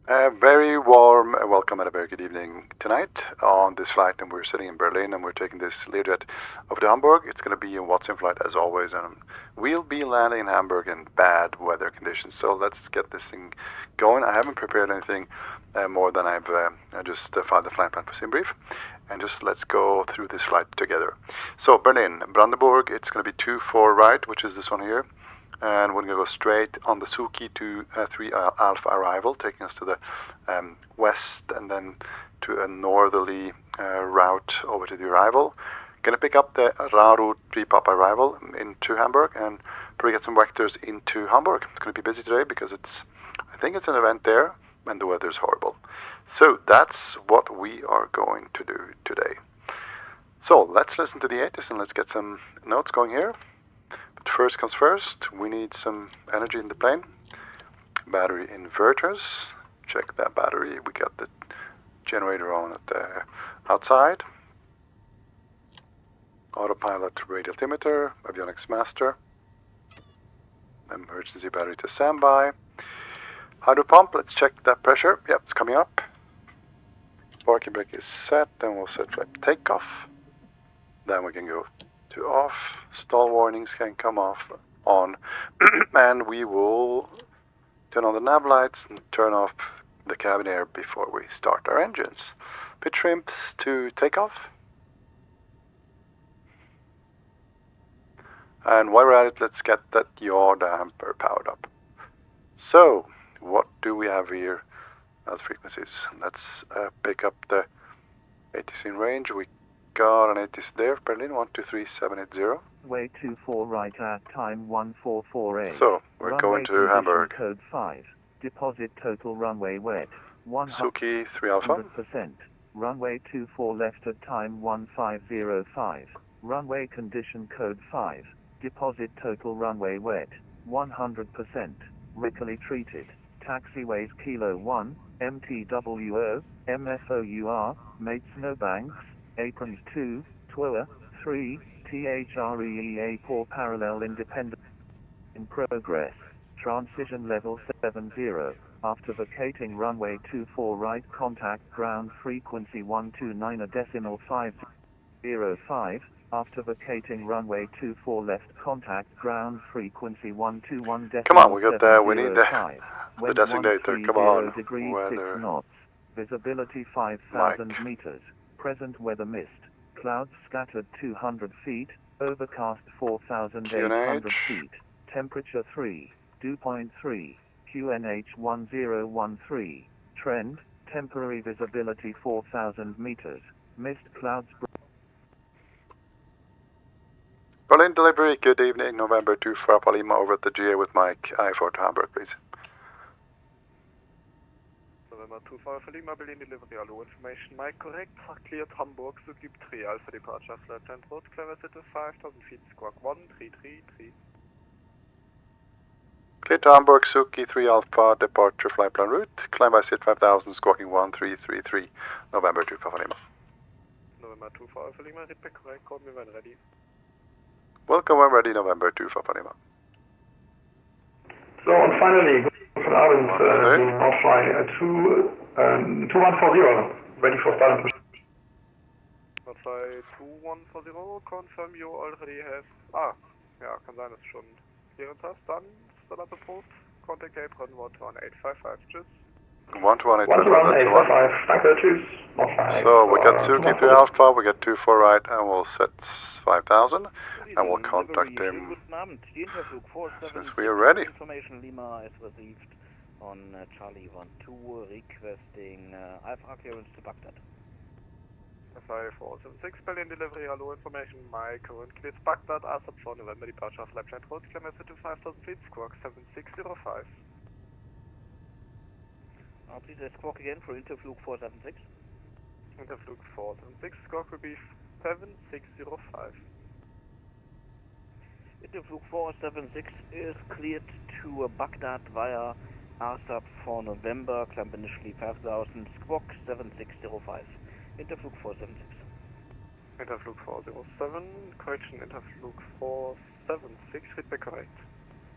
A very warm welcome and a very good evening tonight on this flight, and we're sitting in Berlin and we're taking this Learjet over to Hamburg. It's going to be a VATSIM flight as always, and we'll be landing in Hamburg in bad weather conditions. So let's get this thing going. I haven't prepared anything more than I just filed the flight plan for SimBrief, and just let's go through this flight together. So Berlin, Brandenburg, it's going to be 24 right, which is this one here. And we're going to go straight on the Suki to 3 Alpha arrival, taking us to the west and then to a northerly route over to the arrival. Going to pick up the Raru 3 Papa arrival into Hamburg and probably get some vectors into Hamburg. It's going to be busy today because I think it's an event there and the weather's horrible. So that's what we are going to do today. So let's listen to the ATIS and let's get some notes going here. But first comes first, we need some energy in the plane. Battery inverters. Check that battery. We got the generator on at the outside. Autopilot radial altimeter, avionics master. Emergency battery to standby. Hydro pump, let's check that pressure. Yep, it's coming up. Parking brake is set, then we'll set flight takeoff. Then we can go to off. Stall warnings can come off on. And we will turn on the nav lights and turn off the cabin air before we start our engines. Pitch shrimps to takeoff. And while we're at it, let's get that yaw damper powered up. So, what do we have here as frequencies? Let's pick up the ATC in range. We got an ATC there, Berlin, 123780. Way 24 right at time 144A. So, we're runway going to Hamburg. Code 5. Deposit total runway wet. Suki 3 Alpha. 100%. Runway 24 left at time 1505. Runway condition code 5. Deposit total runway wet. 100%. Rickily treated. Taxiways Kilo 1, MTWO, MFOUR, Mate Snowbanks, Aprons 2, TWOA, 3, THREEA 4 parallel independent. In progress. Transition level 70. After vacating runway 24 right, contact ground frequency 129.505. After vacating runway 24 left, contact ground frequency 121.705. Come on, we got that. We need the designator. Come on. Degrees, Weather. 6 knots. Visibility 5,000 meters. Present weather mist. Clouds scattered 200 feet. Overcast 4,800 feet. Temperature 3. Dew point 3. QNH 1013. Trend. Temporary visibility 4,000 meters. Mist clouds. Berlin delivery, good evening, November 2 for Lima over at the GA with Mike. I-4 to Hamburg, please. November 2 for Lima, Berlin delivery, all information. Mike, correct, cleared Hamburg, Suki 3 Alpha departure, flight plan road, climb at 5,000 feet, squawk 1333. Clear to Hamburg, Suki 3 Alpha, departure flight plan route, climb by seat 5000, squawking 1333, November 2 for Lima. November 2 for Alpha Lima, repeat correct, call me when ready. Welcome when ready, November 2 for Lima. So, and finally, good Abend, offline 2140, ready for start and push. Fly 2140, confirm you already have, ja, kann sein, dass du schon clearance hast, dann Start up Approach, contact apron 11855, tschüss. 11855, danke, tschüss. So we got Suki 3 Alpha, we got 24 right, and we'll set 5,000, and we'll contact him since we are ready. Information Lima is received on Charlie 12 requesting Alpha clearance to Baghdad. FI 476, Berlin delivery, hello information, Mike, currently it's Baghdad, ASAP for November departure of left hand road, kilometer to 5,000 feet, squawk 7605. Please squawk again for Interflug 476. Interflug 476, squawk will be 7605. Interflug 476 is cleared to Baghdad via ASAP for November, climb initially 5,000, squawk 7605. Interflug 476. Interflug 407, correction, Interflug 476, feedback correct.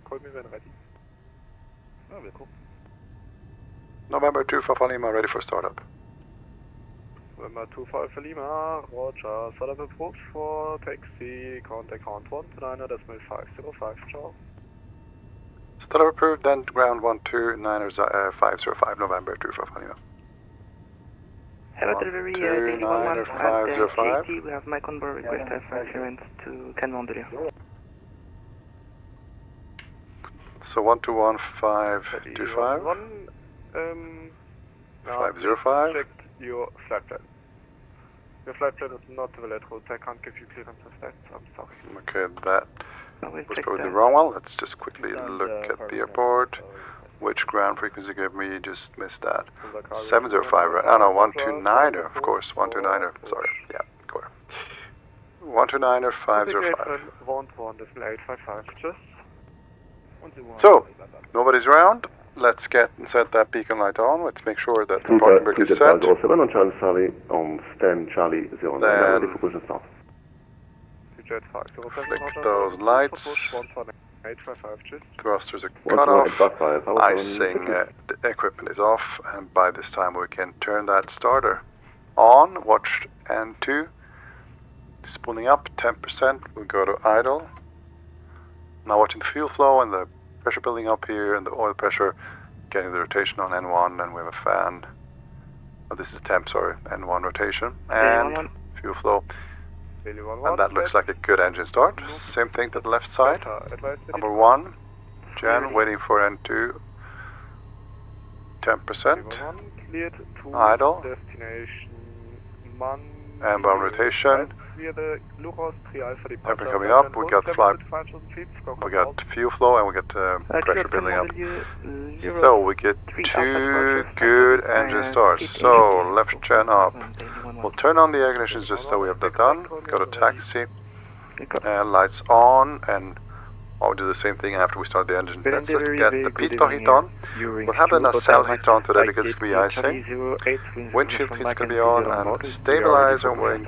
Call me when ready. Ja, wir gucken. November 2 for Lima, ready for startup. November 25 for Lima, Roger. Startup approved for taxi, contact ground 129.505, ciao. Startup approved, then ground 129.505, November 2 for Lima. Hello, delivery, 129.505. we have Mike on board, request clearance to Can Mondelio. So 121.525. 505. Check your flight plan. Your flight plan is not valid route. I can't give you clearance of that. I'm sorry. Okay, that Always was check probably the the wrong one. Let's just quickly look at the airport. Which ground frequency gave me? Just missed that. 705, right? Oh no, 129er, of course. 129er. Sorry. Yeah, go ahead. 129er 505. So, nobody's around. Let's get and set that beacon light on. Let's make sure that the parking brake is set. On Charlie on stand Charlie 09. Then flick those lights. Thrusters are cut off. Icing the equipment is off, and by this time we can turn that starter on. Watch N2 spooling up 10%. We'll go to idle. Now watching the fuel flow and the pressure building up here and the oil pressure, getting the rotation on N1, and we have a fan. Oh, this is temp, sorry, N1 rotation and fuel flow. And that looks like a good engine start. Same thing to the left side. Number 1, Jan, waiting for N2. 10%. Idle. And on rotation. Temperature coming up. We got flight. We got fuel flow and we got pressure building up. So we get 2 good engine starts. So left gen up. We'll turn on the air conditions just so we have that done. Go to taxi. And lights on, and I'll do the same thing after we start the engine. Let's get the pitot heat on. We'll have the nacelle heat on today because it's be icing. Windshield heat's going to be on, and stabilizer wing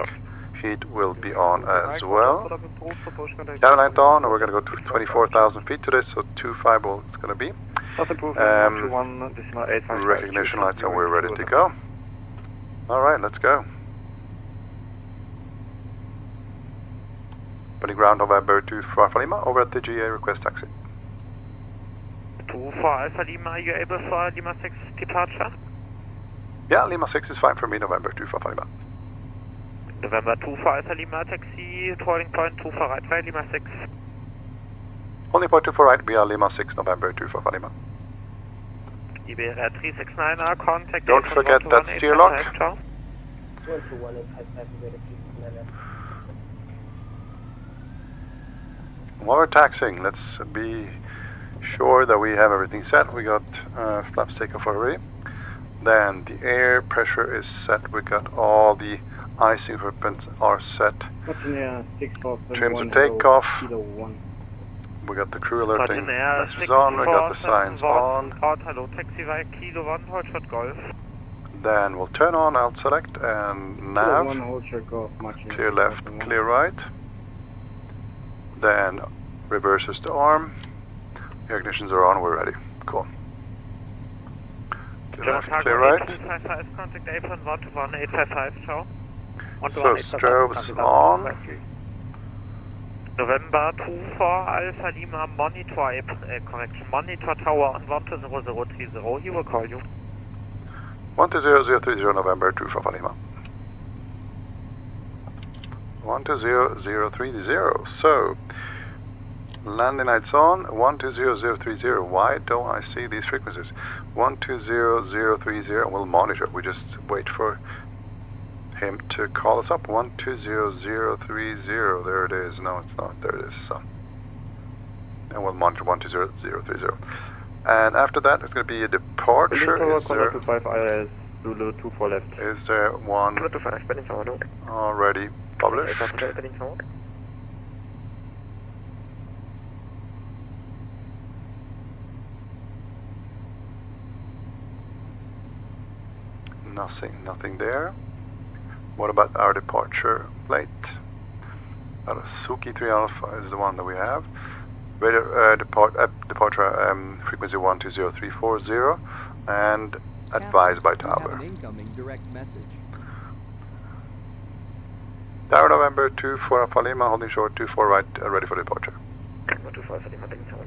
heat will be on as well. Cabin light on, and we're going to go to 24,000 feet today, so 250 it's going to be. Recognition lights, and we're ready to go. Alright, let's go. Putting ground November 2 for Alpha Lima, over at the GA, request taxi. 2 for Alpha Lima, are you able for Lima 6 departure? Yeah, Lima 6 is fine for me, November 2 for Alpha Lima. November 2 for Alpha Lima, taxi, holding point 2 for right, by Lima 6. Holding point 2 for right, we are Lima 6, November 2 for Alpha Lima. Iberia 369er, contact. Don't forget that steer lock. While we're taxiing, let's be sure that we have everything set. We got flaps takeoff already. Then the air pressure is set. We got all the icing equipment are set. Trims are takeoff. We got the crew alerting messages on. We got the signs on. Hello, taxi via Kilo 1, hold shot golf. Then we'll turn on alt select and nav. Clear left, clear right. Then reverses the arm. The ignitions are on, we're ready. Cool. Clear left, clear right. 855, contact apron 121-855, ciao. So strobes on. November 2 for Alpha Lima, monitor, correction, monitor tower on 12030, he will call you. 120030 November 2 for Alpha Lima. 120030. So, landing lights on, 120030. Why don't I see these frequencies? 120030, we'll monitor. We just wait for him to call us up. 120030. There it is. No, it's not. There it is. So, and we'll monitor 120030. And after that, it's going to be a departure. Is there, ILS, Zulu 24 left. is there one already published? Nothing there. What about our departure plate? Suki 3 Alpha is the one that we have. Radio departure frequency 120340, and advised by We have tower. an incoming direct message. Tower November 24 Alpha Lima, holding short 24 right, ready for departure. 24 Alpha Lima, Bellington,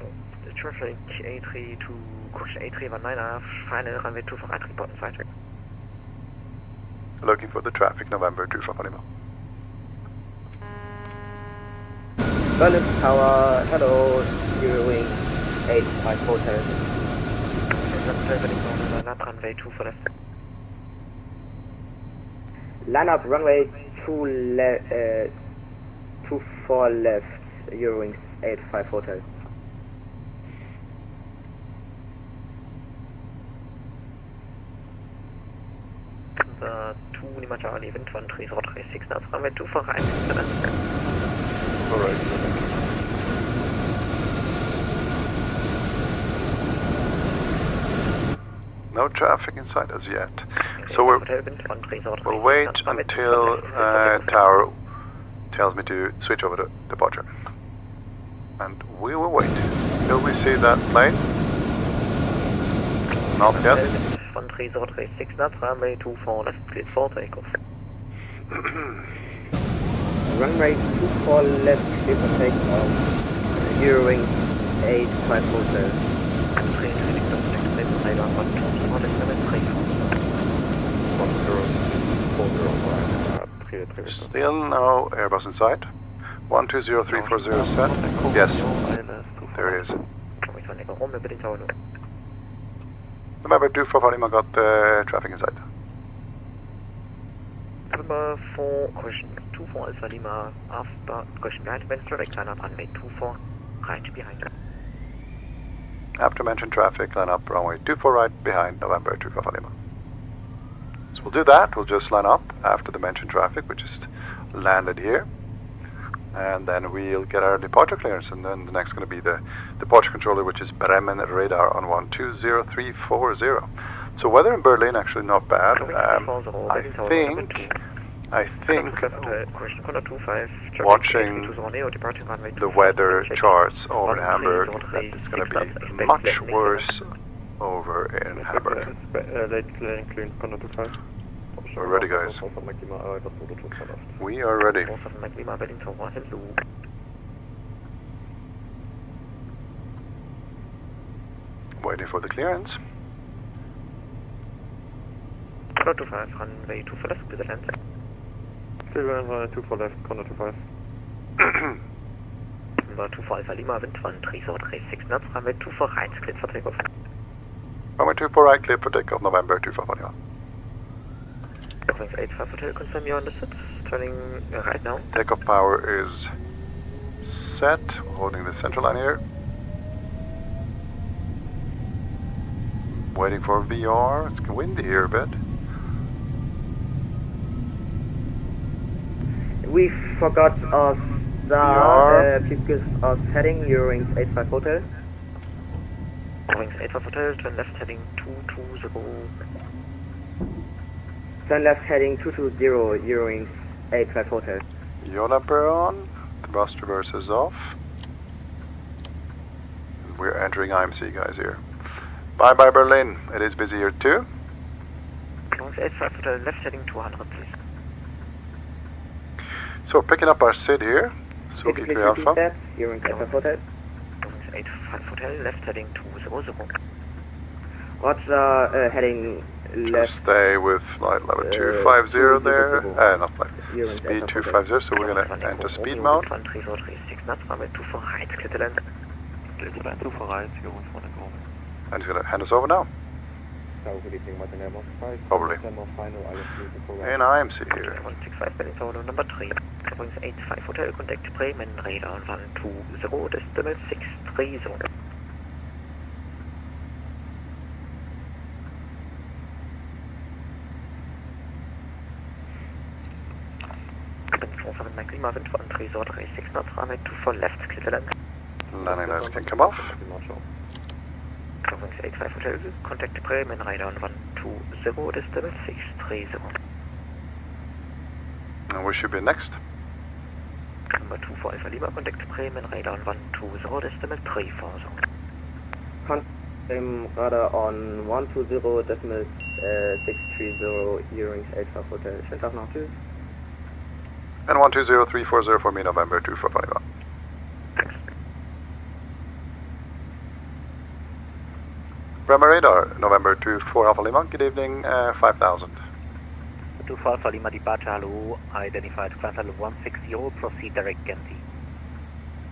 traffic A3 to correction A319, final runway 24 right, report inside. Looking for the traffic, November 24 Alpha Lima. Berlin Tower, hello, Eurowing 854 Terrace. Runway 24 left. Line up runway 24 left, Eurowing 854 Terrace. The 2 Lima Charlie, wind 1336 knots, runway 24 right. Alright. No traffic inside us yet. So we'll wait until tower tells me to switch over to departure. And we will wait. Will we see that plane? Not yet. 1336 knots, runway 24 left, cleared for takeoff. Runway 24 left, clear for takeoff. Eurowing 854 Terrace. Still no Airbus in sight. 120340 set. Yes, there is. November 24 Lima got traffic in sight. November 4, question 24 Alpha Lima, after question behind, events traffic, line up runway 24, right behind. After mentioned traffic, line up runway 24 right behind November 24 Lima. So we'll do that. We'll just line up after the mentioned traffic, which is landed here. And then we'll get our departure clearance, and then the next going to be the departure controller, which is Bremen radar on 120340. So weather in Berlin actually not bad. I think watching the weather charts over in Hamburg, that it's going to be much worse over in Hamburg. We're ready, guys. We are ready. Waiting for the clearance. 25, runway 24 left, clear the land. Still runway 24 left, corner 25. Number 24 Alpha Lima, wind 1336 knots, runway 24 right, cleared for takeoff. Runway 24 right, clear for takeoff, November 24 Lima. Airplanes 85 Hotel, confirm you're on the set, turning right now. Takeoff power is set, holding the central line here. Waiting for VR, it's windy here a bit. We forgot our star, please give us heading, Eurowings 85 Hotel. Eurowings 85 Hotel, turn left heading 220. Turn left heading 220, Eurowings 85 Hotel. Yonapper on, the bus traverse is off. We're entering IMC, guys, here. Bye bye Berlin, it is busy here too. Eurowings 85 Hotel, left heading 200, please. So picking up our SID here, Suki 3 Alpha. Eurowings 85 Hotel. Eurowings 85 Hotel, left heading 200. Roger, heading left. Just stay with flight level 250 there, not flight, speed 250, so we're going to enter speed mode. 1336 knots, runway 24 right, clear the land. Clear the land 24 right, Eurowings 1 and And he's going to hand us over now. Probably. In IMC here. 165 Bellington, number 3. Eurowings 85 Hotel, contact Bremen, radar 120, decimal 630. Minima, wind 1336 knots, runway 24 left, clear the land. Landing lights can come off. Eurowings 85 Hotel, contact Bremen, radar 120, decimal 630. And we should be next. Number 24 Alpha Lima, contact Bremen, radar 120, decimal 340. Same radar on 120.630, Eurings 85 Hotel. Schönen Tag noch, tschüss. And 120340 for me, November 24 Lima. Bremer radar, November 24 Alpha Lima, good evening, 5000. 24 Alpha Lima departure, hello, identified flight level 160, proceed direct Genti.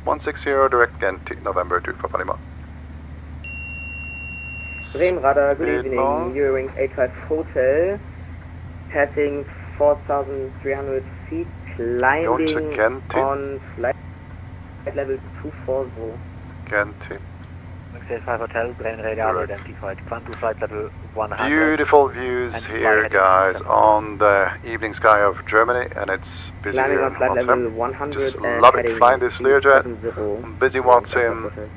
160 direct Genti, November 24 Lima. Bremen radar, good Speed evening, long. Eurings 85 Hotel. Passing 4,300 feet, Going to climbing Genti. on flight level 240. Genti. 65 Hotel, Bremen radar Correct. identified, climb to flight level 100. Beautiful views And here, fly guys, heading on the evening sky of Germany, and it's busy Climbing here on in flight level WATSIM. 100 Just and love it, heading flying this Learjet, 270. busy Eurings 85 WATSIM Hotel.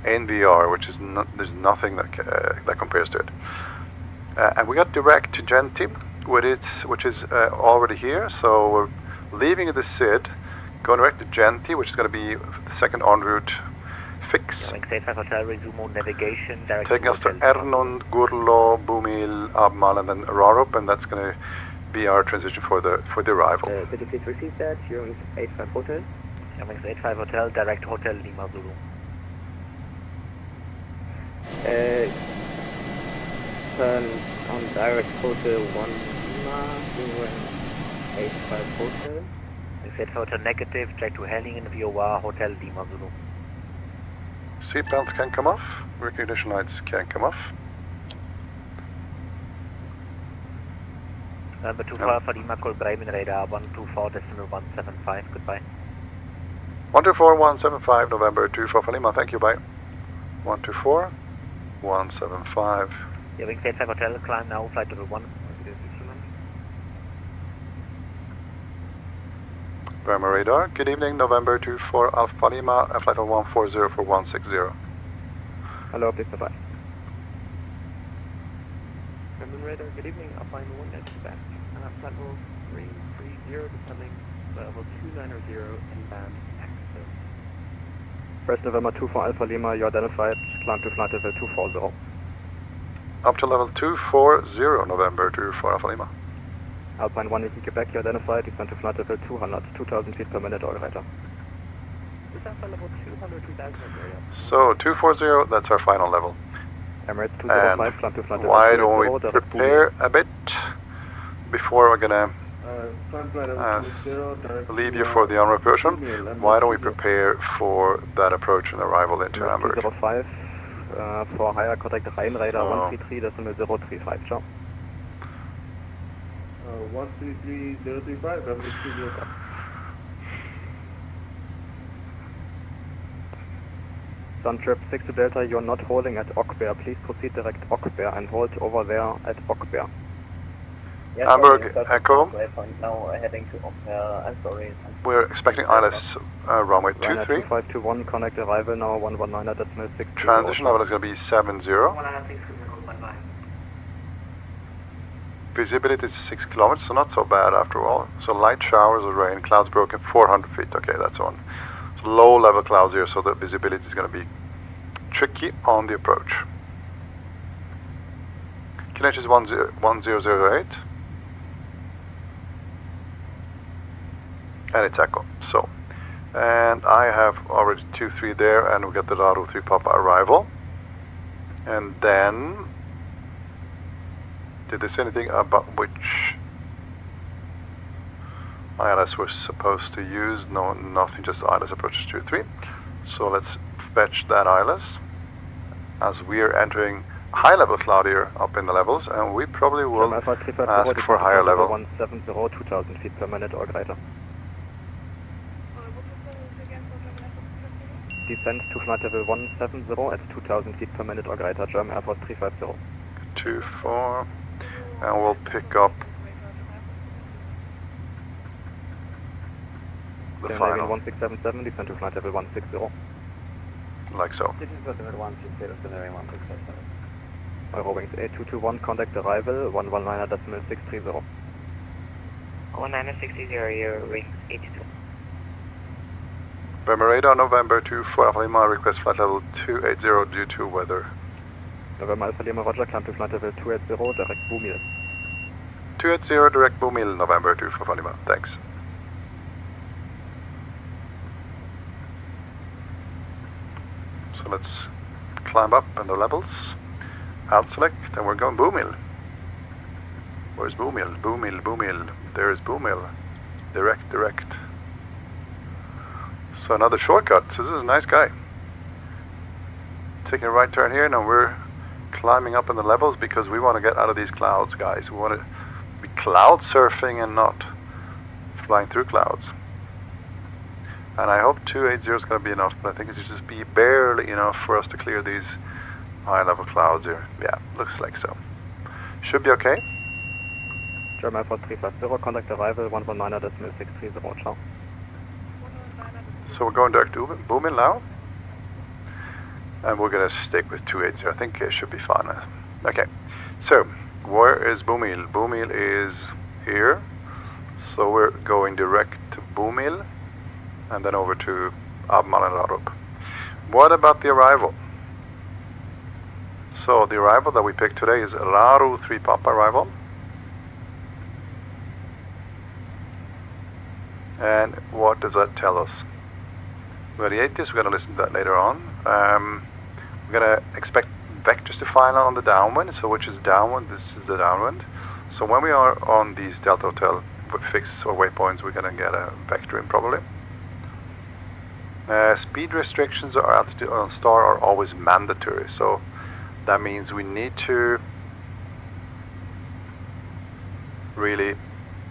in VR, which is there's nothing that that compares to it. And we got direct to Genti, which is already here. So we're leaving the SID, going direct to Genti, which is going to be the second en route fix, Eurings 85 Hotel, resume on navigation, direct taking us to Hotel. Ernund, Gurlo, Bumil, Abmal, and then Rarup, and that's going to be our transition for the arrival. Could you please receive that? Eurings 85 Hotel. Eurings 85 Hotel, direct Hotel Lima Zulu. Turn on direct Hotel 1 Lima, Eurings 85 Hotel. Eurings 85 Hotel negative, check to Hellingen, VOA, Hotel Lima Zulu. Seatbelts can come off, recognition lights can come off. Number 24 Alpha Lima, call Bremen radar 124.175, goodbye. 124.175, November 24 Lima, thank you, bye. 124.175. Eurings 85 Hotel, climb now, flight level 1. Bremer radar, good evening, November 24 Alpha Lima, flight level 140 for 160. Hello, please bye. Bremen radar, good evening, Alpha 1 at back. Flight level 330, descending level 290, inbound access. First November 24 Alpha Lima, you identified, climb to flight level 240. Up to level 240, November 24 Alpha Lima. Alpine 1 is in Quebec, you identified, descend to flight level 200, 2,000 feet per minute, operator. Descend flight level 200, 2,000 area. So 240, that's our final level. Emirates 205, climb to flight level Why 280, don't we direct prepare a bit before we're gonna Direct leave you for the on-road portion? Why don't we prepare for that approach and arrival into Emirates Hamburg? 205, for higher contact Rhein radar So- 133.035, ciao. 133.035, Emirates 205. Sun trip 6 to Delta, you're not holding at Okber. Please proceed direct Okber and hold over there at Okber. Yes, Hamburg, sorry, Echo. Waypoint now heading to I'm sorry. We're expecting ILS runway Ryanair 23. 2521, connect arrival now 119.6. Transition level is going to be 70. Visibility is 6 kilometers, so not so bad after all. So light showers of rain, clouds broken 400 feet. Okay, that's on. So low level clouds here, so the visibility is going to be tricky on the approach. QNH is 1008. And it's Echo. So, and I have already 2-3 there, and we got the Raru 3 Papa arrival. And then, did they say anything about which ILS we're supposed to use? No, nothing, just ILS approaches 2-3. So let's fetch that ILS as we're entering high level cloud here up in the levels, and we probably will ask for higher level. 170, 2000 feet per minute or greater. Descend to flight level 170 at 2000 feet per minute or greater, German Air Force 350. 2-4, and we'll pick up the Navy final, 1677, descend to flight level 160. like so. Eurowings 8221, contact arrival 119.630. 1960, your ring 82. Bremer radar, November 24 Alpha Lima, request flight level 280 due to weather. November Alpha Lima, Roger, climb to flight level 280, direct Bumil. 280, direct Bumil, November 2 for Lima. Thanks. So let's climb up in the levels. Alt select, and we're going Bumil. Where's Bumil? Bumil, Bumil. There's Bumil. Direct, direct. So another shortcut. So this is a nice guy. Taking a right turn here. Now we're climbing up in the levels because we want to get out of these clouds, guys. We want to be cloud surfing and not flying through clouds. And I hope 280 is going to be enough, but I think it's just be barely enough for us to clear these high level clouds here. Yeah, looks like so. Should be okay. German Air Force 350, contact arrival 119.630, ciao. So we're going direct to Bumil now. And we're going to stick with 280. I think it should be fine. Okay. So, where is Bumil? Bumil is here. So we're going direct to Bumil and then over to Abmal and Rarup. What about the arrival? So the arrival that we picked today is Raru 3 Papa arrival. And what does that tell us? We're going to 80s, we're going to listen to that later on. We're going to expect vectors to final on the downwind, so which is downwind, this is the downwind. So when we are on these Delta Hotel fixed or waypoints, we're going to get a vector in probably. Speed restrictions or altitude on star are always mandatory, so that means we need to really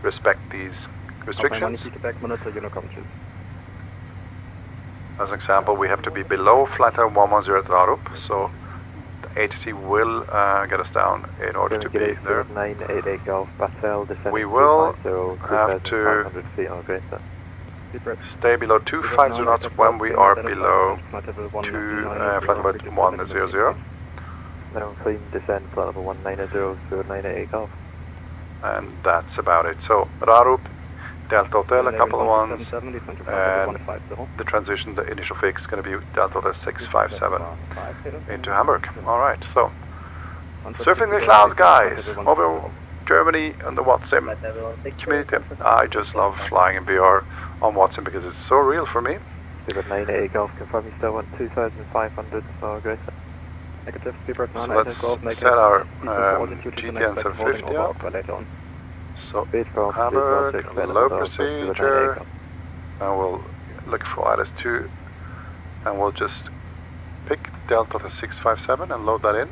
respect these restrictions. As an example, we have to be below flight level 110 at Rarup, so the ATC will get us down in order to be there. We will have to stay below 250 knots when we are below flight level 100. Descend flight level 190, Golf. And that's about it. So Rarup, Delta Hotel, a couple of ones, and the transition, the initial fix is going to be Delta Hotel 657 into Hamburg. Alright, so surfing the clouds, guys, over Germany and the VATSIM community. I just love flying in VR on VATSIM because it's so real for me. 980 Golf, confirm you still want 2,500 for greater. So let's set our GTN 750 up. So Hamburg, low procedure, and we'll look for ILS 2, and we'll just pick Delta 657 and load that in,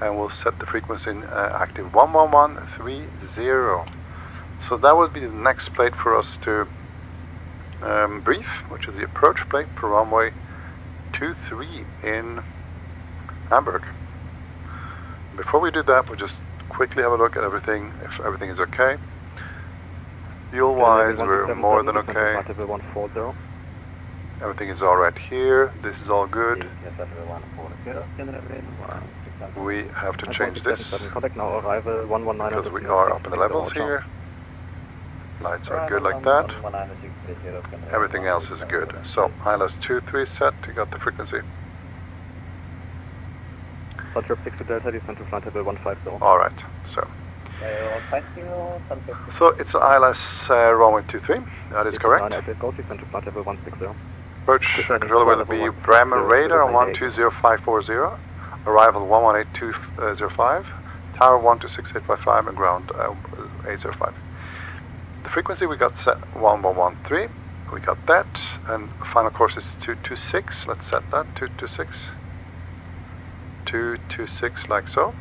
and we'll set the frequency in active 11130. So that would be the next plate for us to brief, which is the approach plate for runway 23 in Hamburg. Before we do that, we'll just quickly have a look at everything, if everything is okay. Fuel wise, we're more than okay. Everything is alright here. This is all good. We have to change this because we are up in the levels here. Lights are good like that. Everything else is good. So ILS 23 set, you got the frequency. Alright, so it's ILS runway 23, that is correct. Approach control will be Bremen radar 120540, arrival 118205, tower 126855 and ground 805. The frequency we got set 1113, we got that, and final course is 226, let's set that, 226. 226 like so.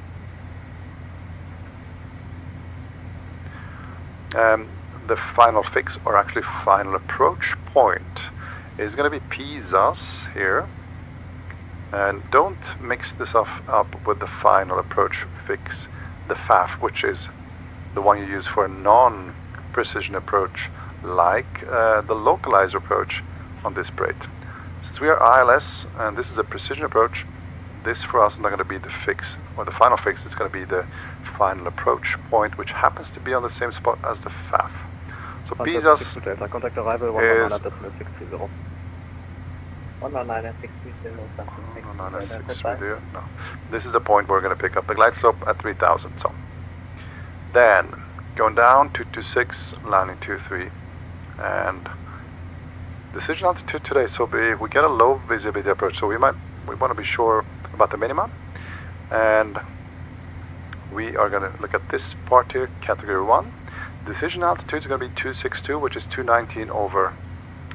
The final fix, or actually final approach point, is going to be Pisas here. And don't mix this up with the final approach fix, the FAF, which is the one you use for a non-precision approach, like the localizer approach on this plate. Since we are ILS and this is a precision approach, this for us is not going to be the fix, or the final fix, it's going to be the final approach point, which happens to be on the same spot as the FAF. So Pisas is 119.630. No. This is the point where we're going to pick up the glide slope at 3000. So then going down 226, landing 23, and decision altitude today. So we get a low visibility approach. So we want to be sure about the minima, and we are going to look at this part here, category 1. Decision altitude is going to be 262, which is 219 over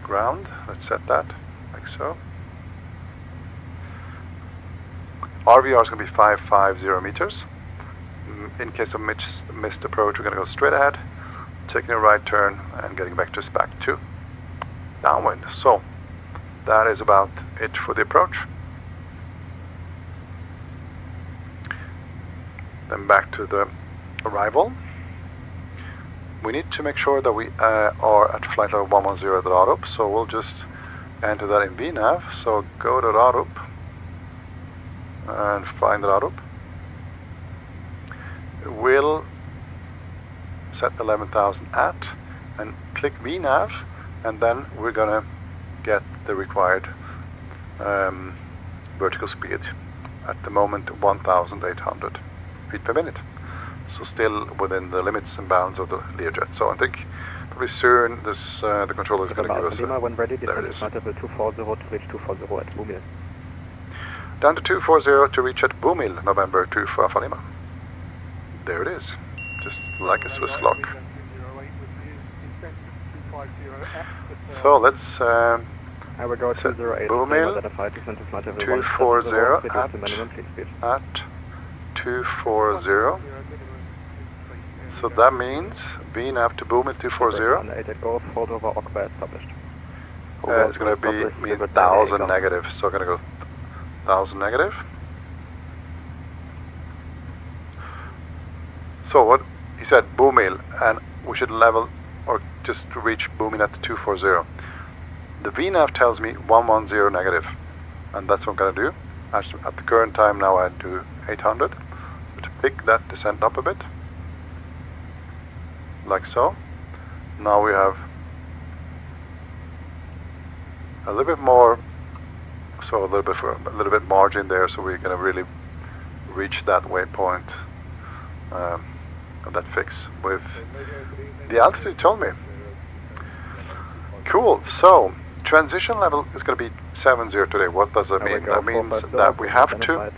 ground. Let's set that like so. RVR is going to be 550 meters. In case of missed approach, we're going to go straight ahead, taking a right turn and getting back to SPAC 2 downwind. So that is about it for the approach. Then back to the arrival. We need to make sure that we are at flight level 110 at the ROP, so we'll just enter that in VNAV. So go to ROP and find the ROP. We'll set 11,000 at and click VNAV, and then we're gonna get the required vertical speed. At the moment 1,800 feet per minute. So still within the limits and bounds of the Learjet. So I think probably soon this the controller is going to give us when ready, there it is. Level 240 to reach 240 at Bumil. Down to 240 to reach at Bumil, November 2 for Alpha Lima. There it is, just like a Swiss clock. So let's I will go set 208 Bumil 240 at 240. So that means VNAV to Bumil 240. It's going to be 1,000 negative. So I'm going to go 1,000 negative. So what he said, Bumil, and we should level or just reach Bumil at 240. The VNAV tells me 110 negative, and that's what I'm going to do. Actually, at the current time now I do 800. So to pick that descent up a bit, like so. Now we have a little bit more, so a little bit margin there, so we're going to really reach that waypoint of that fix with the altitude you told me. Cool. So transition level is going to be 70 today. What does that mean? That means that we have to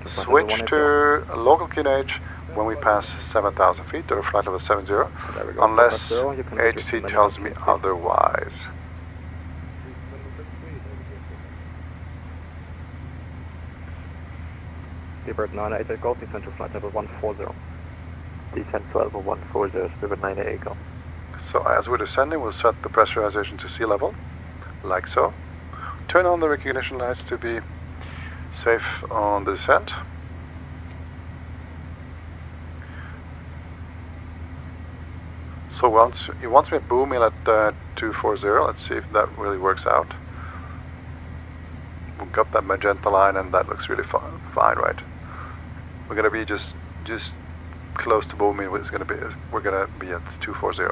switch to local QNH when we pass 7,000 feet or flight level 70, unless HC tells me otherwise. Speedbird 988 Golf, descend to flight level 140. Descent to level 140, Speedbird 988 Golf. So as we're descending, we'll set the pressurization to sea level, like so. Turn on the recognition lights to be safe on the descent. So he wants me at Bumil at 240. Let's see if that really works out. We've got that magenta line, and that looks really fine, right? We're going to be just close to Bumil. We're going to be at 240.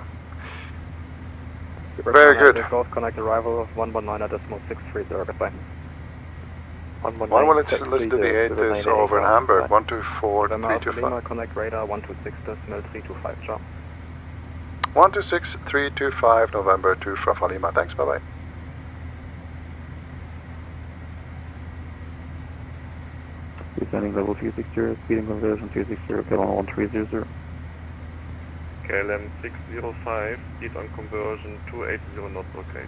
Very good. Connect arrival of 119.630. Goodbye. 119.630 to the 8 is over in Hamburg. 124.325. Connect radar 126.325. Ciao. 126.325 November 2 for Alpha Lima. Thanks. Bye bye. Descending level 260, speeding conversion 260, KLM 1300. KLM 605, speed on conversion 280 knots okay.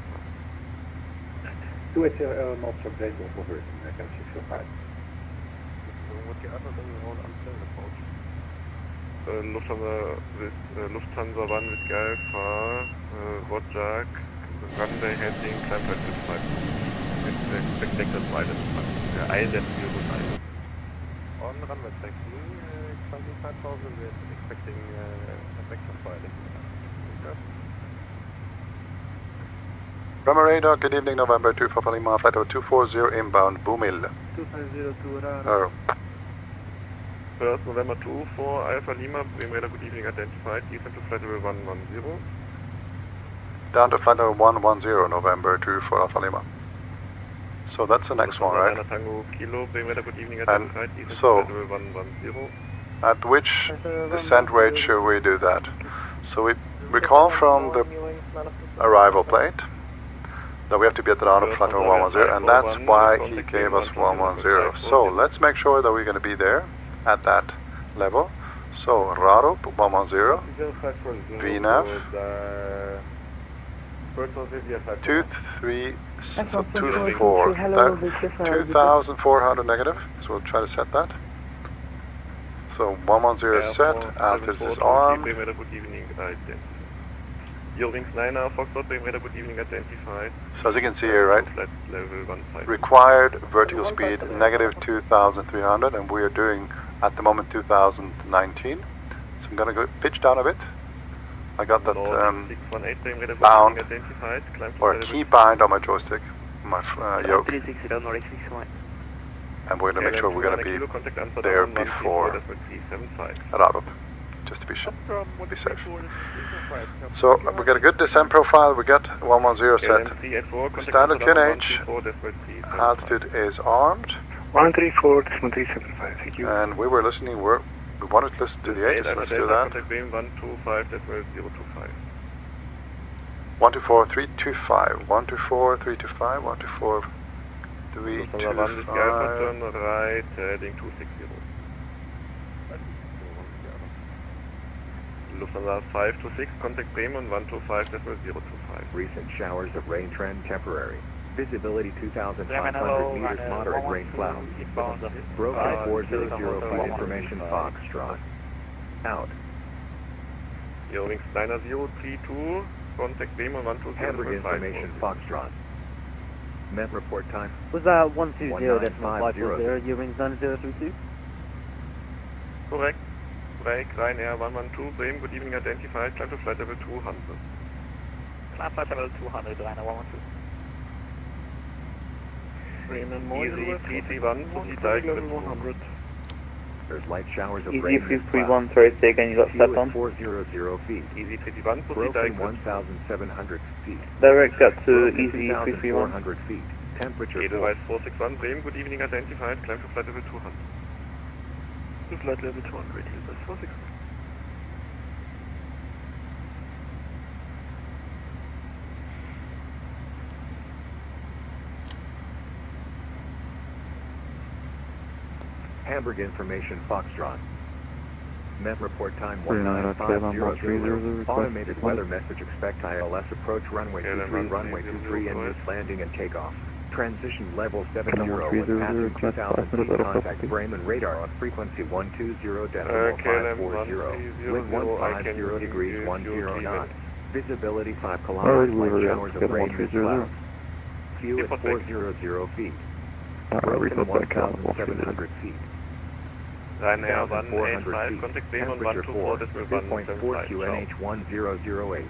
280 knots okay on conversion, KLM 605. What the other than the roll until approach? Lufthansa 1 with Alpha, Wojak, runway heading, climb right to 5. Expected right at 5. ILS 05. On runway taxi, climbing 5,000 with expecting effective firing. Rama radar, good evening, November 2 for Alpha Lima, flight over 240 inbound, Bumil. 250 radar. Oh. First November 2 for Alpha Lima, Bremen radar, good evening, identified, descent to flight level 110. Down to flight level 110, November 2 for Alpha Lima. So that's the next one, right? Tango Kilo, good evening And so, at which descent rate should we do that? So we recall from the arrival plate that we have to be at the round of flight level 110, and that's why he gave us 110. So let's make sure that we're going to be there at that level. So Rarup 110, VNAV 24, 2,400 negative. So we'll try to set that. So 110 is set, altitude is armed. Eurowings 9er, Foxtrot, good evening, identified. So as you can see here, right, required vertical speed negative 2,300, and we are doing at the moment 2019. So I'm going to go pitch down a bit. I got that bound, or a key bind on my joystick, my yoke. And we're going to make sure we're going to be there before Rarup, just to be sure, be safe. So we got a good descent profile. We got 110 set. Standard QNH. Altitude is armed. 134.375. Thank you. And we were listening. We wanted to listen to the A's. Let's do that. 124.325. 124.325. 124.325. Right, heading 260. Lufthansa 526, contact Bremen 125.025. Recent showers of rain trend temporary. Visibility 2,500 meters, moderate rain clouds. Broken 400 feet information Foxtrot. Out. Eurowings 9032, contact Bremen 120.5. Hamburg information Foxtrot. Met report time. Was that 120.550, Eurowings 9032? Correct. Break, Ryanair 112, Bremen, good evening, identified, climb to flight level 200. Climb flight level 200, Ryanair 112. Bremen, Easy 331, proceed direct level 100. There's light showers of Easy rain. 331, Thursday, again, you got step on. 400 feet. Easy 331, proceed direct 1,700 feet. Direct up to Easy 331. 400 feet. Temperature. Edelweiss 461, Bremen, good evening, identified, climb to flight level 200. To flight level 200, Edelweiss 461. Hamburg information Foxtrot. Met report time 1950. Automated weather message, expect ILS approach runway 23, runway 23 and landing and takeoff. Transition level 70 with passing 2,000 feet, contact Bremen radar on frequency 120.540. Wind 150 degrees 10 knots. Visibility 5 kilometers, light showers of rain and clouds. Fuel at 400 feet. Broken 1,700 feet. Ryanair 185, contact Bremen 124.175. 3.4 QNH 1008.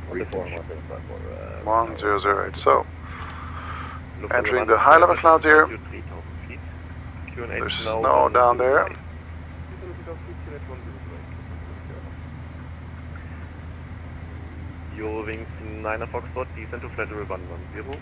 1008. So, entering the high level clouds here. There's snow down there. Eurowings 9er Foxtrot, descent to flight level 110.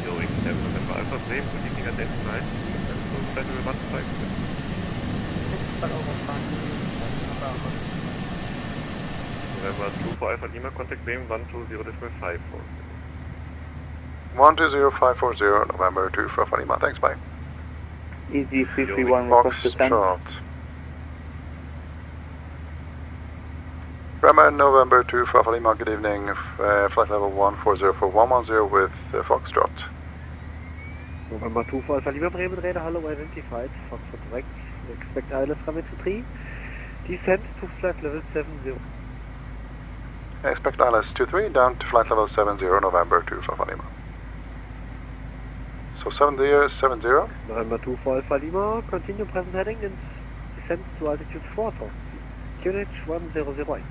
Eurowings 7 Alpha Bremen, good evening, identified. Descent to flight level 150. November 2 for Alpha Lima, contact Bremen 120.540. 120.540, November 2 for Alpha Lima. Thanks, bye. Easy 331, request descent. Bremen, November 2 for Alpha Lima, good evening. Flight level 140 for 110 with Foxtrot. November 2 for Alpha Lima, Bremen radar, hello, identified. Foxtrot direct, expect ILS runway 23. Descent to flight level 70. Expect ILS 23 down to flight level 70, November 2 for Alpha Lima. So 70. November 2 for Alpha Lima, continue present heading and descend to altitude 4,000 feet. QNH 1008.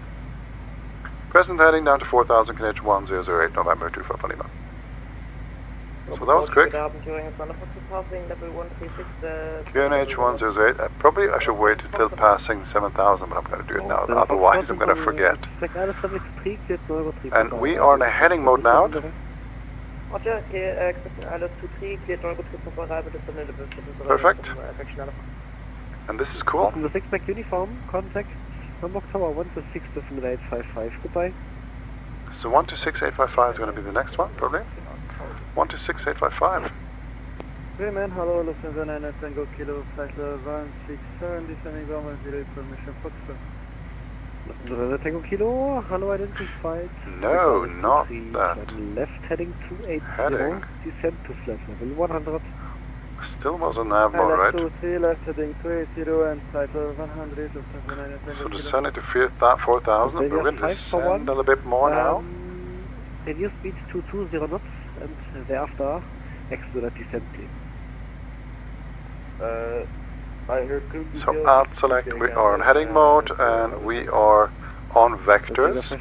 Present heading down to 4,000, QNH 1008, November 2 for Alpha Lima. So that was quick. QNH 108. Probably I should wait until passing 7,000, but I'm going to do it now. Otherwise, I'm going to forget. And we are in a heading mode now. Perfect. And this is cool. The 6 back uniform, contact Hamburg Tower 126.855, goodbye. So 126.855 is going to be the next one, probably. 126.855. Bremen, hello, Lufthansa 9 Tango Kilo, flight level 167, descending ground 0 information, Foxtrot. Lufthansa Tango Kilo, hello, identified. No, not that. Left heading 280, heading. descend to flight level 100. Still was on nav mode, right? 23, left heading 280 and flight level 100, Lufthansa 9 Tango So Kilo. descending to 4,000, we're going to descend a little bit more now. Reduce speed to 20 knots and thereafter explode descent please. So at select we are in heading mode and we are on vectors.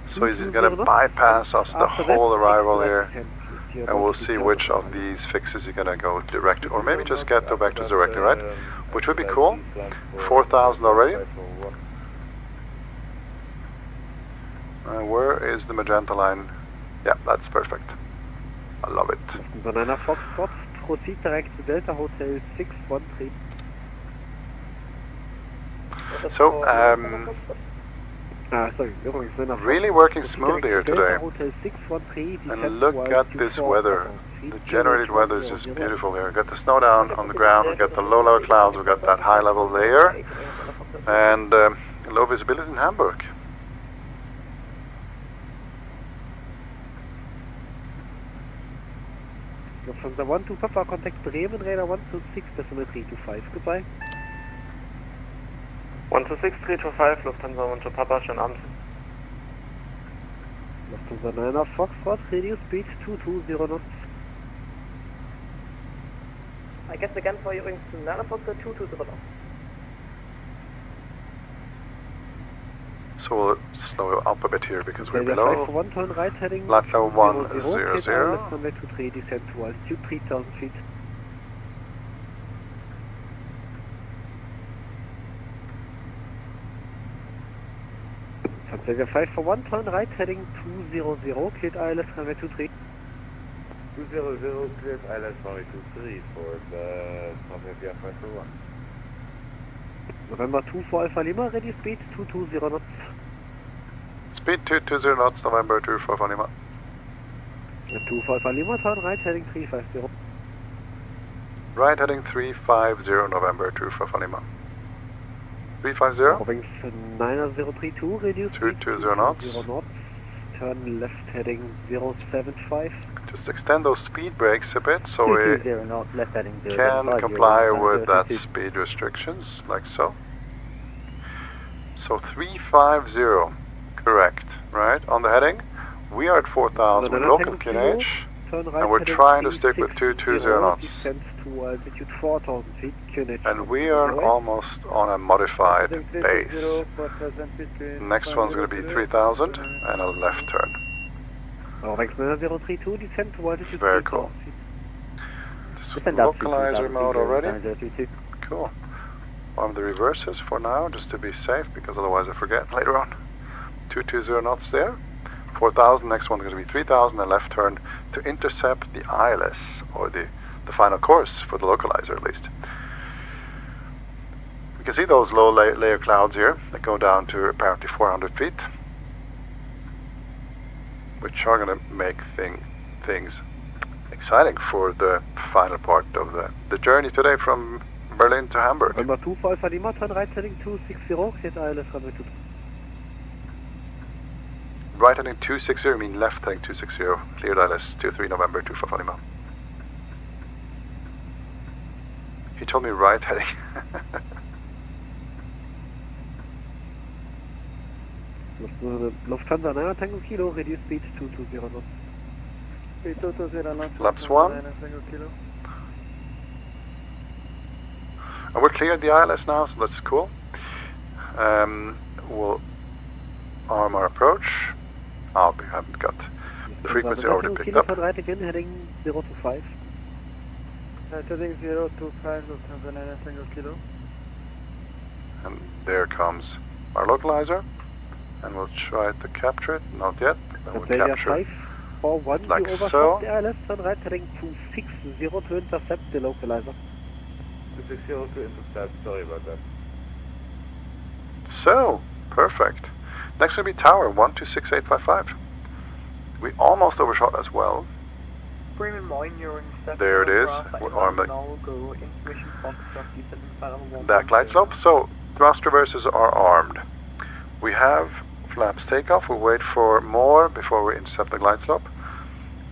So he's going to bypass us the whole arrival here, and we'll see which of these fixes you're going to go direct, or maybe just get to vectors directly, right? Which would be cool. 4,000 already. Where is the magenta line? Yeah, that's perfect. I love it. Banana Foxtrot, proceed direct to Delta Hotel 613. So, really working smooth here today. And look at this weather. The generated weather is just beautiful here. We've got the snow down on the ground, we've got the low level clouds, we've got that high level layer, and low visibility in Hamburg. Lufthansa 1 to Papa, contact Bremen, radar 126, decimal 325, goodbye. 126, 325, Lufthansa 1 to Papa, schönen Abend. Lufthansa 9 Foxtrot, radio speed 220 knots. I guess again for you to 9 Foxtrot 220 knots. So we'll slow up a bit here because we're Flight below. one turn right heading Flight level 100. runway 23, descend to altitude 3000 feet. Sunseeker 5 for 1 turn right heading 200, cleared ILS runway 23. 200, cleared ILS runway 23 for the Sunseeker 5 for 1. November 2 for Alpha Lima, ready speed 220 knots. Speed 220 knots, November 2 for Alpha Lima. 2 for Alpha Lima, turn right heading 350. Right heading 350, November 2 for Alpha Lima. 350. Wings 9032, reduce speed 220 knots. 0 knots. Turn left heading 075. Just extend those speed brakes a bit so we 0 knots, left heading 0 can comply with that speed restrictions, like so. So 350, correct, right? On the heading, we are at 4,000 with local QNH, and we're trying to stick with 220 knots. To altitude 4,000 feet, QNH. And we are almost on a modified base. Next one's going to be 3,000 and a left turn. Express 032, descend to altitude very cool. Just localizer mode already. Cool. On the reverses for now, just to be safe, because otherwise I forget later on. 220 knots there. 4,000, next one's going to be 3,000, and left turn to intercept the ILS, or the final course for the localizer at least. We can see those low layer clouds here that go down to apparently 400 feet, which are going to make things exciting for the final part of the journey today from Berlin to Hamburg. Number 2 for Alpha Lima, turn right heading 260, hit ILS runway 23. Right heading 260, I mean left heading 260, cleared ILS 23 November 2 for Alpha Lima. He told me right heading. Lufthansa 9 Tango Kilo, reduce speed 220 knots. Speed 220 knots. Laps 1. And we're cleared the ILS now, so that's cool. We'll arm our approach. We haven't got The frequency already picked up. Right again, heading 025. Heading 025, Lufthansa 9 Tango Kilo. And there comes our localizer. And we'll try to capture it. Not yet. Then we'll capture 541, like you so. overshot the ILS, turn right heading 260 to intercept the localizer. 260 to intercept, sorry about that. So, perfect. Next will be tower 126855. We almost overshot as well. Bremen Moin, you're in there it is. We're arming that glide slope. So, thrust reversers are armed. We have flaps takeoff. We'll wait for more before we intercept the glide slope.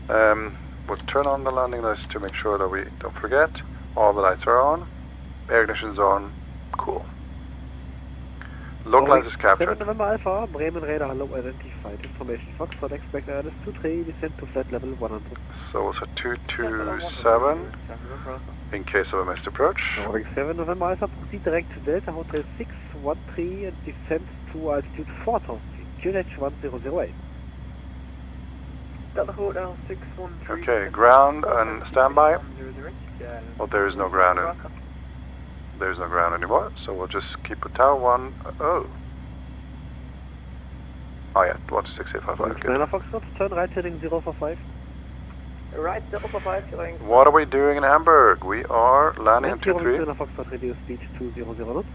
We'll turn on the landing list to make sure that we don't forget. All the lights are on. Air ignition's on. Cool. Localizers captured. 7 November Alpha, Bremen radar hello identified. Information Foxtrot, expect ILS 23, descend to flight level 100. So we'll set 227 in case of a missed approach. 7 November Alpha, proceed direct to Delta Hotel 613 and descend to altitude 4000 feet, QNH 1008. Delta Hotel 613. Okay, ground and standby. Well, there is no ground in. There's no ground anymore, so we'll just keep with tower 1. Oh yeah, 126855. Good. Foxtrot, turn right heading 045. Right 045, heading. What are we doing in Hamburg? We are landing on 23. Foxtrot, reduce speed 200 knots.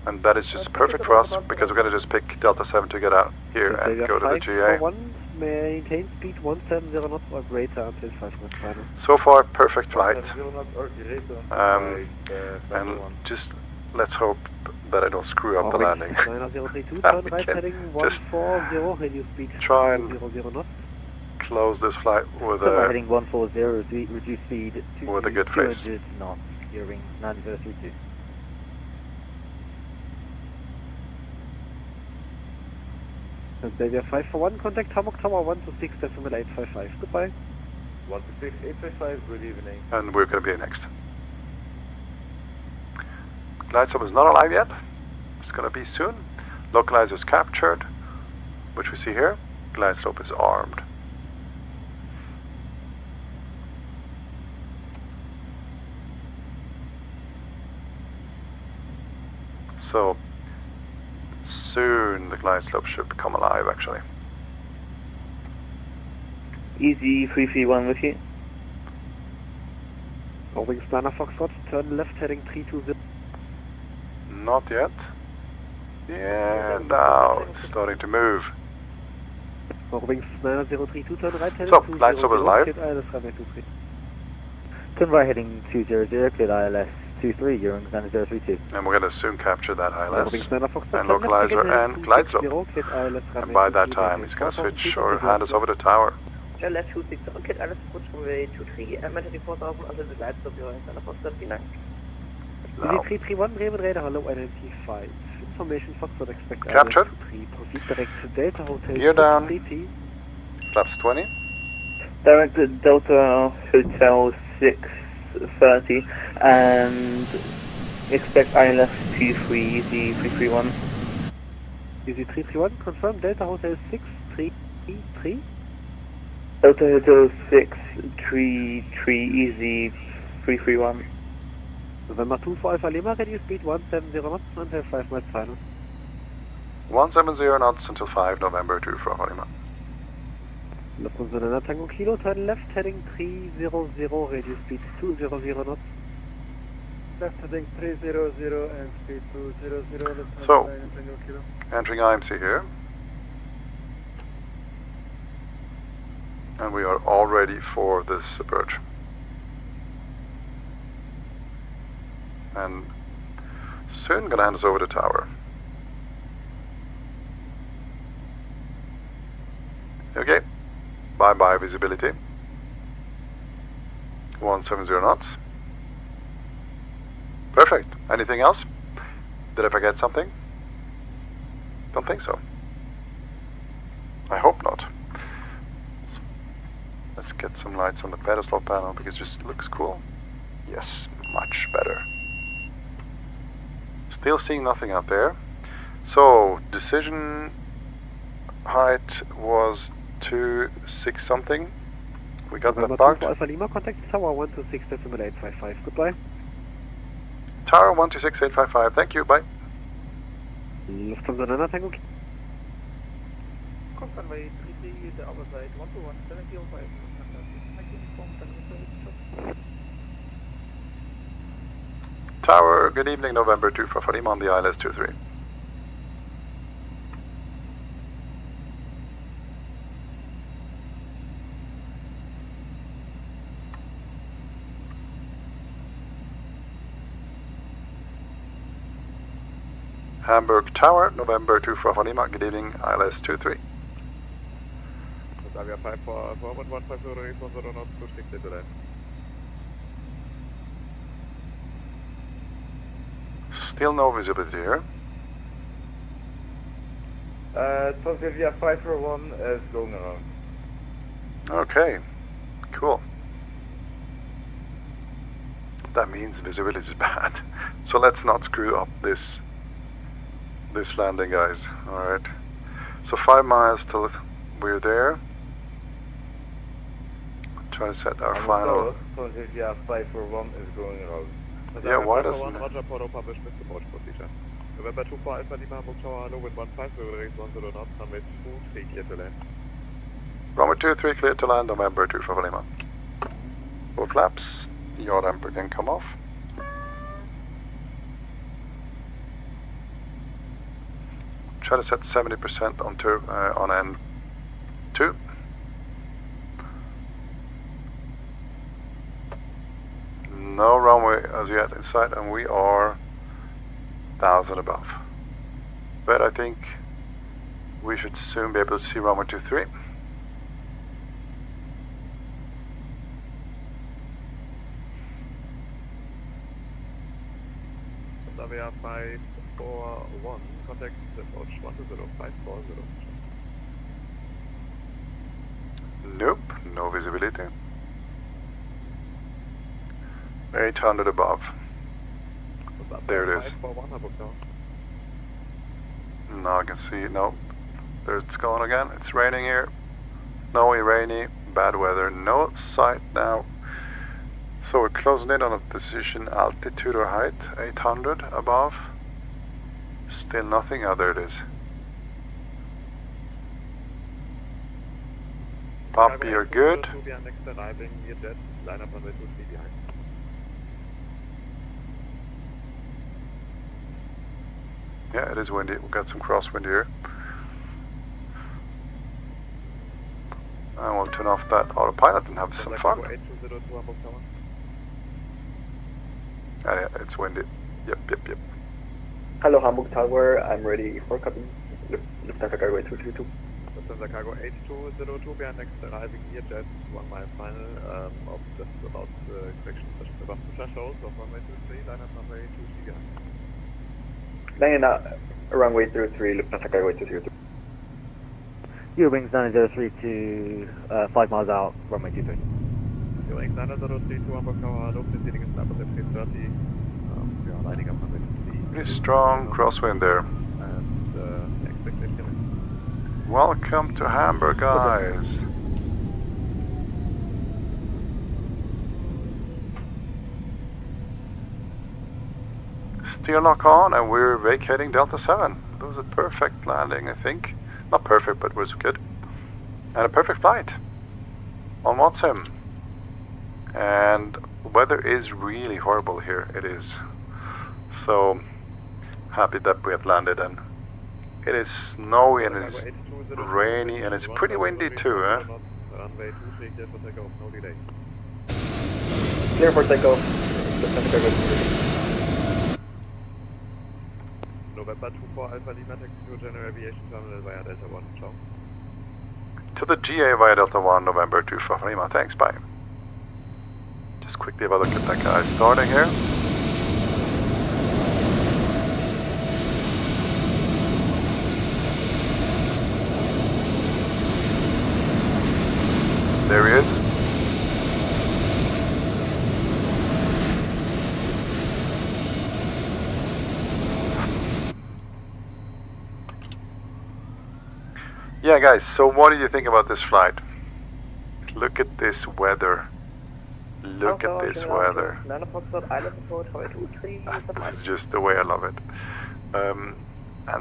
And that is just perfect for us because we're going to just pick Delta 7 to get out here and go to the GA. 1, maintain speed 170 knots or greater until 5 minutes final. So far, perfect flight. 0 knots or greater. And just let's hope that I don't screw up the landing. 9032, turn right heading 140, reduce speed try and 0 knots. close this flight with Turn right a heading 140, reduce speed with a good face. 200 knots, gearing 9032. Xavier 541, contact Hamburg Tower 126.855. Goodbye. 126.855, good evening. And we're going to be next. Glide slope is not alive yet. It's going to be soon. Localizer is captured, which we see here. Glide slope is armed. So soon the glide slope should become alive actually. Easy 331 with you. Roving Spanner Foxtrot, turn left heading 320. Not yet. Yeah, now it's starting to move. Roving Spanner 032, turn right heading So, glide slope is alive. Turn right heading 200, cleared ILS 23, gearing 9032. And we're going to soon capture that ILS and Foxtrot, localizer and glide slope. And by that time he's going to switch or hand us over to tower. Left 260, kit ILS approach runway 23, emergency 4000 under the glide slope, you're in Santa Foxtrot, Pimax. Now. 331, Bremen radar hello identified. Information Foxtrot, expect Captured. ILS 23, proceed direct to Delta Hotel. Gear down. 680. Flaps 20. Direct to Delta Hotel 630 and expect ILS 23, easy 331. Easy 331, confirm Delta Hotel 633. Delta Hotel 633, easy 331. November 2 for Alpha Lima, reduce speed 170 knots until 5 miles final. 170 knots until 5 November 2 for Alpha Lima. Lufthansa 9 Tango Kilo, turn left heading 300, reduce speed 200 knots. Left heading 300 and speed 200, Lufthansa So, 9 Tango Kilo. entering IMC here. And we are all ready for this approach. And soon gonna hand us over to tower. Okay, bye bye visibility. 170 knots. Perfect. Anything else? Did I forget something? Don't think so. I hope not. So, let's get some lights on the pedestal panel because it just looks cool. Yes, much better. Still seeing nothing out there. So, decision height was 126 something. We got November that bugged. 2 for Alpha Lima, contact Tower 126.855, goodbye. Tower 126.855, thank you, bye. Lufthansa 9 Tango. Runway 33, the other side, 121.705. Tower, good evening, November 2 for Fatima on the ILS 23. Hamburg Tower, November 2 for Fatima, good evening, ILS 23. Avia 5 for forward 150 10 knots, 260 to land. Still no visibility here. Avia 541 is going around. Okay, cool. That means visibility is bad. So let's not screw up this landing, guys. Alright. So 5 miles till we're there. Try to set our final. Avia 541 is going around. Yeah, why doesn't it? Roger, Port published with approach procedure. November 2 for Alpha Lima, Hamburg Tower, hello, wind 15, we will raise 10 knots, runway 23, clear to land. Runway 23 clear to land, November 2 for Lima. Full flaps, yaw damper can come off. Try to set 70% on N2. No runway as yet in sight, and we are 1,000 above. But I think we should soon be able to see runway 23. Avia 541, contact approach 120 Nope, no visibility. 800 above. There it is. 541, Hamburg Tower. Now I can see, no, there it's going again. It's raining here. Snowy, rainy, bad weather, no sight now. So we're closing in on a position, altitude or height, 800 above. Still nothing, oh there it is. Poppy, you're good. Next arriving, Learjet, line up runway 23 behind. Yeah, it is windy. We've got some crosswind here. And we'll turn off that autopilot and have some fun. Yeah, it's windy. Yep. Hello, Hamburg Tower. I'm ready for copy. Lufthansa Cargo 222. Lufthansa Cargo 8202, behind next arriving Learjet, 1 mile final of just about correction above the threshold of runway 23, line up runway 23 behind. Landing runway 03, Lufthansa Cargo 222. Eurowings 903 to 5 miles out, runway 23. Eurowings 903 to Hamburg Tower, low proceeding is up at 330. We are lining up runway 23. Pretty strong crosswind there. And expectation. Welcome to Hamburg, guys. Steer lock on, and we're vacating Delta 7. That was a perfect landing, I think. Not perfect, but it was good. And a perfect flight on VATSIM. And weather is really horrible here. It is. So happy that we have landed, and it is snowy and it's rainy and it's pretty windy too, eh? Runway 23 clear for takeoff, no delay. Clear for takeoff. Lufthansa Cargo 222. November 2 for Alpha Lima, taxi to General Aviation Terminal via Delta 1. Ciao. To the GA via Delta 1, November 2 for Lima. Thanks, bye. Just quickly have a look at that guy starting here. There he is. Yeah, guys, so what do you think about this flight? Look at this weather. Look at this weather. This is just the way I love it. And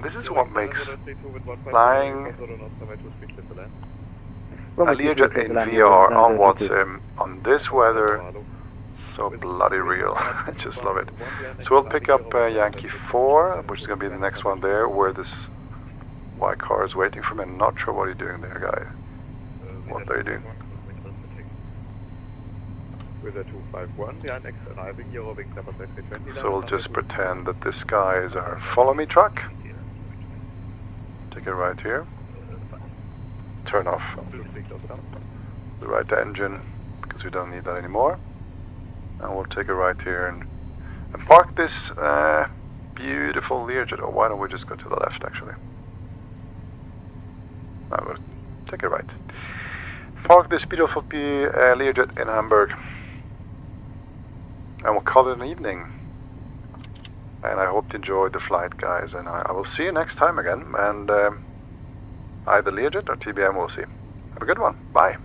this is what makes flying a Learjet in VR on VATSIM on this weather so bloody real. I just love it. So we'll pick up Yankee 4, which is going to be the next one there, where this white car is waiting for me. I'm not sure what you're doing there, guy. What are you doing? So we'll just pretend that this guy is our follow me truck. Take it right here. Turn off the right engine because we don't need that anymore. And we'll take it right here and park this beautiful Learjet. Or why don't we just go to the left actually? No, we'll take it right. Park this beautiful Learjet in Hamburg. And we'll call it an evening. And I hope you enjoyed the flight, guys. And I will see you next time again. And either Learjet or TBM, we'll see. Have a good one. Bye.